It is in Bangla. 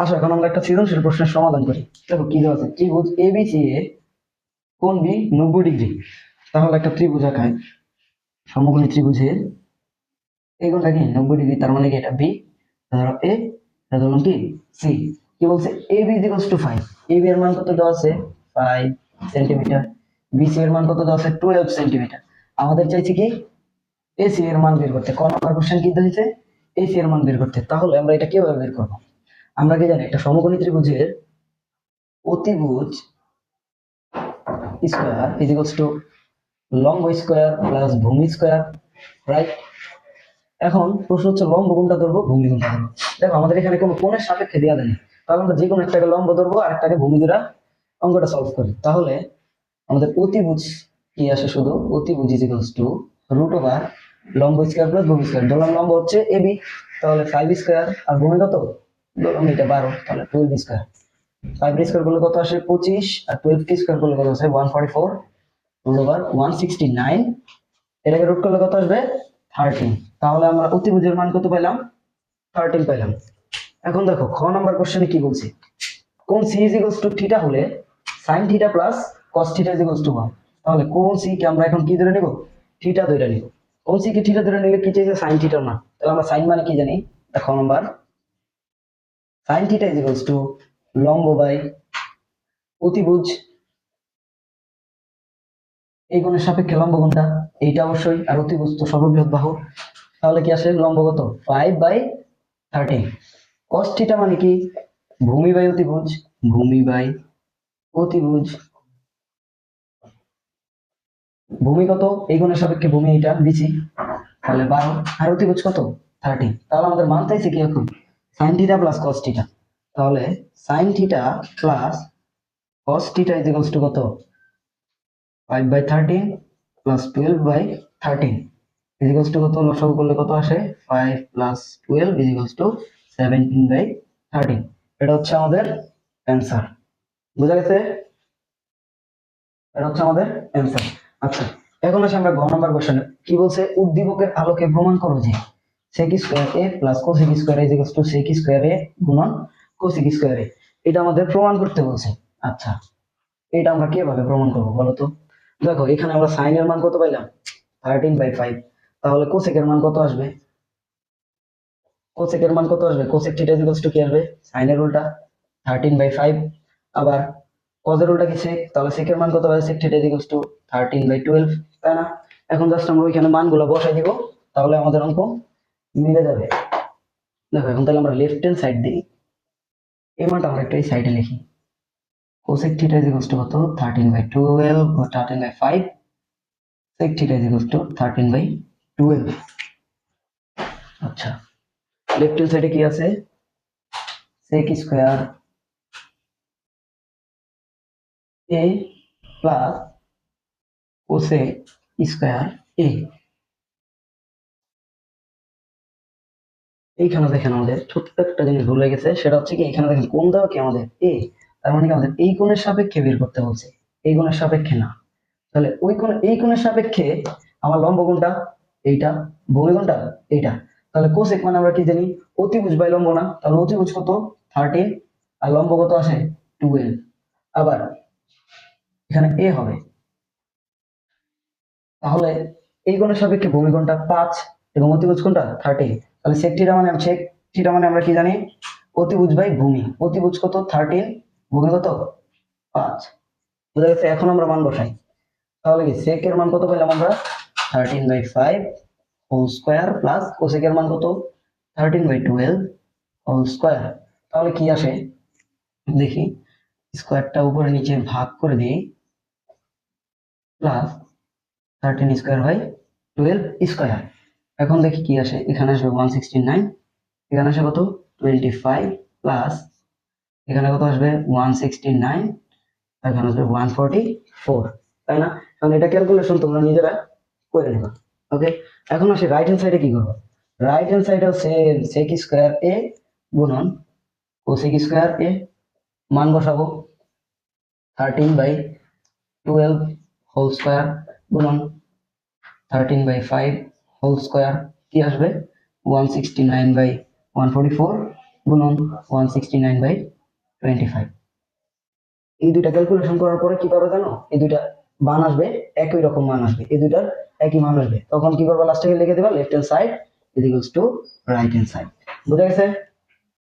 আসো এখন আমরা একটা সৃজনশীল প্রশ্নের সমাধান করি। দেখো কি দেওয়া আছে, ত্রিভুজ এবিসি এ কোণ বি 90 ডিগ্রি। তাহলে একটা ত্রিভুজ আঁকায়, সমকোণী ত্রিভুজের এই কোণটা কি 90 ডিগ্রি, তার মানে কি এটা বি, ধরো এ, এটা ধরলাম কি সি। কি বলছে, A B equals to 5। A B এর মান কত দেওয়া আছে 5 সেন্টিমিটার, বি সি এর মান কত দেওয়া আছে 12 সেন্টিমিটার। আমাদের চাইছে কি এসি এর মান বের করতে। কোন নাম্বার কোশ্চেন কি দিয়েছে, এসি এর মান বের করতে। তাহলে আমরা এটা কিভাবে বের করব? আমরা কি জানি, একটা সমকোণী ত্রিভুজের অতিভুজ স্কয়ার ইকুয়ালস টু লম্ব স্কয়ার প্লাস ভূমি স্কয়ার, রাইট? এখন প্রশ্ন হচ্ছে লম্ব কোনটা ধরবো, ভূমি কোনটা ধরবো। দেখো আমাদের এখানে কোনো কোণের সাপেক্ষে দেওয়া যায়নি, তাহলে আমরা যে কোনো একটাকে লম্ব ধরবো আর একটাকে ভূমি ধরা অঙ্কটা সলভ করি। তাহলে আমাদের অতিভুজ কি আসে, শুধু অতিভুজ ইকুয়ালস টু রুট ওভার লম্ব স্কয়ার প্লাস ভূমি স্কয়ার। ধরলাম লম্ব হচ্ছে এবি, তাহলে 5 স্কয়ার, আর ভূমি কত ধরলাম এটা 12, তাহলে 12 স্কয়ার। 5 স্কয়ার করলে কত আসে 25, আর 12 কে স্কয়ার করলে কত আসে 144 রুট ওভার 169। এটাকে রুট করলে কত আসবে 13। তাহলে আমরা অতিভুজের মান কত পাইলাম, 13 পাইলাম। এখন দেখো খ নাম্বার কোশ্চেনে কি বলছে, কোণ C is equals to theta হলে sine theta plus cos theta is equals to 1। তাহলে কোণ সি কে আমরা এখন কি ধরে নিব, থিটা ধরে নিব। কোণ সি কে থিটা ধরে নিলে কি চাইছে, সাইন থিটা না। তাহলে আমরা সাইন মানে কি জানি, দেখো number sine theta is equals two লম্ব বাই অতিভুজ, এই কোণের সাপেক্ষে লম্ব কোণটা এইটা অবশ্যই, আর অতিভুজ তো সর্ববৃহৎ বাহু। তাহলে কি আসে লম্ব কত 5/13। cos থিটা মানে কি ভূমি বাই অতিভুজ, ভূমি বাই অতিভুজ। ভূমি কত, এই কোণের সাপেক্ষে ভূমি এটা বিসি, তাহলে 12, আর অতিভুজ কত 13। তাহলে আমাদের মান চাইছে কি এখন sin theta plus cos theta. তাহলে sin theta plus cos theta is equals two কত 5/13 প্লাস 12/13 ইজ ইকুয়ালস টু কত, লসাগু করলে কত আসে 5 প্লাস 12 ইজ ইকুয়ালস টু 17/13। এটা হচ্ছে আমাদের অ্যান্সার। বুঝা গেছে? এটা হচ্ছে আমাদের অ্যান্সার। আচ্ছা, এখন আসে আমরা গ নাম্বার কোশ্চেনে। কি বলছে, উদ্দীপকের আলোকে প্রমাণ করো যে sec square a plus cosec square is equals two sec square a গুণন cosec স্কয়ার a। এটা আমাদের প্রমাণ করতে বলছে। আচ্ছা, এটা আমরা কিভাবে প্রমাণ করব বলো তো? দেখো এখানে আমরা sin এর মান কত পাইলাম 13/5। তাহলে cosec এর মান কত আসবে, cosec এর মান কত আসবে, cosec theta is equals two কি আসবে sin এর উল্টা 13/5। আবার cos এর উল্টা কি sec, তাহলে sec এর মান কত হবে, sec theta is equals two 13/12, তাই না? এখন জাস্ট আমরা ওইখানে মানগুলো বসাই দিব, তাহলে আমাদের অঙ্ক মিলে যাবে। দেখো এখন তাহলে আমরা লেফট হ্যান্ড সাইড দিই, এই মানটা আমরা একটু এই সাইডে লিখি। cosec theta is equals two কত 13/12 বা 13/5, sec theta is equals two 13/12। আচ্ছা, লেফট হ্যান্ড সাইডে কি আছে, sec square a plus cosec square a। এইখানে দেখেন আমাদের ছোট্ট একটা জিনিস ভুলে গেছে, সেটা হচ্ছে কি এখানে দেখেন কোণ দেওয়া কি আমাদের এ, তার মানে কি আমাদের এই কোণের সাপেক্ষে বের করতে বলছে, এই কোণের সাপেক্ষে না। তাহলে ওই কোণ, এই কোণের সাপেক্ষে আমার লম্ব কোণটা এইটা, ভূমি কোণটা এইটা। তাহলে কোসেক মানে আমরা কি জানি, অতিভুজ বাই লম্ব না, তাহলে অতিভুজ কত 13, আর লম্ব কত আসে 12। আবার এখানে এ হবে, তাহলে এই কোণের সাপেক্ষে ভূমি কোণটা 5 এবং অতিভুজ কোণটা 13। তাহলে sec থিটা মানে আমরা কি জানি, অতিভুজ বাই ভূমি। অতিভুজ কত 13, ভূমি কত 5। বুঝা গেছে? এখন আমরা মান বসাই। তাহলে কি sec এর মান কত পেলাম আমরা 13/5 হোল স্কয়ার প্লাস cosec এর মান কত 13/12 হোল স্কয়ার। তাহলে কি আসে দেখি, স্কয়ারটা উপরে নিচে ভাগ করে দিই, প্লাস 13 স্কয়ার বাই 12 স্কয়ার। এখন দেখি কি আসে, এখানে আসবে 169, এখানে আসে কত 25 প্লাস এখানে কত আসবে 169, এখানে আসবে 144, তাই না? কারণ এটা ক্যালকুলেশন তোমরা নিজেরা করে নেবা। ওকে, এখন আসে রাইট হ্যান্ড সাইডে কি করবো, রাইট হ্যান্ড সাইডে হচ্ছে sec স্কয়ার a গুণন cosec স্কয়ার a, মান বসাবো 13/12 হোল স্কয়ার গুণন 13/5 হোল স্কয়ার, কি আসবে 169/144 গুণন 169/25। এই দুইটা ক্যালকুলেশন করার পরে কি পাবে জানো, এই দুইটা মান আসবে, একই রকম মান আসবে, এই দুইটার একই মান আসবে। তখন কি করবে, লাস্টে লিখে দিবা left hand side is equals two right hand side. বুঝা গেছে?